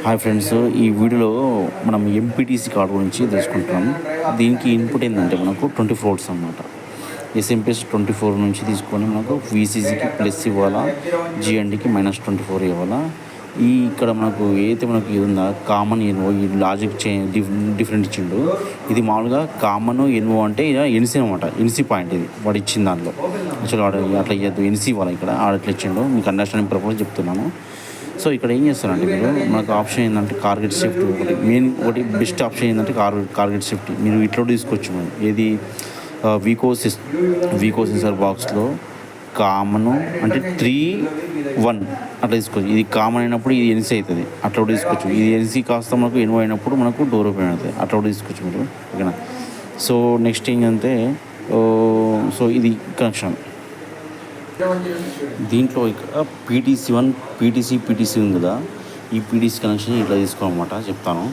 Hi friends, ఈ వీడియోలో మనం ఎంపీటీసీ కార్డు గురించి తెలుసుకుంటున్నాం. దీనికి ఇన్పుట్ ఏంటంటే మనకు 24 వోల్ట్స్ అనమాట. ఎస్ఎంపీఎస్ 24 నుంచి తీసుకొని మనకు వీసీసీకి ప్లస్ ఇవ్వాలా, జిఎండికి -24 ఇవ్వాలా. ఇక్కడ మనకు ఏదైతే మనకు ఇది ఉందా కామన్ ఎన్ఓ, ఈ లాజిక్ డిఫరెంట్ ఇచ్చిండు. ఇది మామూలుగా కామన్ ఎన్ఓ అంటే ఇక ఎన్సీ అనమాట. ఎన్సీ పాయింట్ ఇది వాడు ఇచ్చిన దాంట్లో. యాక్చువల్గా వాడు అట్లా ఇవ్వద్దు, ఎన్సీ ఇవ్వాలి. ఇక్కడ అట్లా ఇచ్చిండు, మీకు అండర్స్టాండింగ్ పర్పస్ చెప్తున్నాను. సో ఇక్కడ ఏం చేస్తారంటే మీరు, మనకు ఆప్షన్ ఏంటంటే కార్గెట్ షిఫ్ట్ ఒకటి బెస్ట్ ఆప్షన్ ఏంటంటే కార్గెట్ షిఫ్ట్ మీరు ఇట్లా తీసుకోవచ్చు. మనం ఏది వీకో సెన్సార్ బాక్స్లో కామన్ అంటే 3-1 అట్లా తీసుకోవచ్చు. ఇది కామన్ అయినప్పుడు ఇది ఎన్సీ అవుతుంది, అట్లా కూడా తీసుకోవచ్చు. ఇది ఎన్సీ కాస్త మనకు ఎన్ఓ అయినప్పుడు మనకు డోర్ ఓపెన్ అవుతుంది, అట్లా కూడా తీసుకోవచ్చు మీరు. ఓకేనా. సో నెక్స్ట్ ఏంటంటే ఇది కనెక్షన్. దీంట్లో ఇక్కడ పీటీసీ1 పీటీసీ ఉంది కదా, ఈ పీటీసీ కనెక్షన్ ఇట్లా తీసుకోవాలన్నమాట. చెప్తాను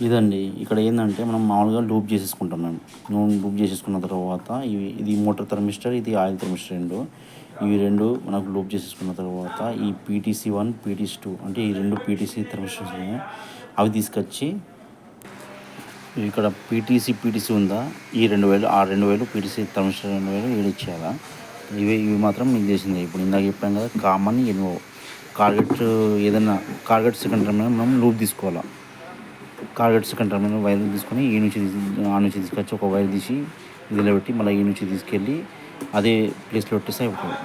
ఇదండి. ఇక్కడ ఏంటంటే మనం మామూలుగా లూప్ చేసేసుకుంటాం. లూప్ చేసేసుకున్న తర్వాత ఇది మోటార్ థర్మిస్టర్, ఇది ఆయిల్ థర్మిస్టర్. ఇవి రెండు మనకు లూప్ చేసేసుకున్న తర్వాత ఈ పీటీసీ1 పీటీసీ2 అంటే ఈ రెండు పీటీసీ థర్మిస్టర్స్ అవి తీసుకొచ్చి ఇక్కడ పీటీసీ ఉందా, ఈ 2000 ఆ 2000 పీటీసీ థర్మిస్టర్ 2000 వీళ్ళు ఇచ్చేయాలా. ఇవి మాత్రం మీకు చేసింది. ఇప్పుడు ఇందాక చెప్పాం కదా, కామన్ ఎన్ఓ కార్గెట్, ఏదైనా కార్గెట్ సెకండ్ టర్మినల్ మనం లూప్ తీసుకోవాలా. కార్గెట్ సెకండ్ టర్మినల్ వైర్ తీసుకొని ఆ నుంచి తీసుకొచ్చి ఒక వైర్ తీసి ఇదిలో పెట్టి మళ్ళీ ఈ నుంచి తీసుకెళ్ళి అదే ప్లేస్లో పెట్టేస్తే అయిపోతుంది.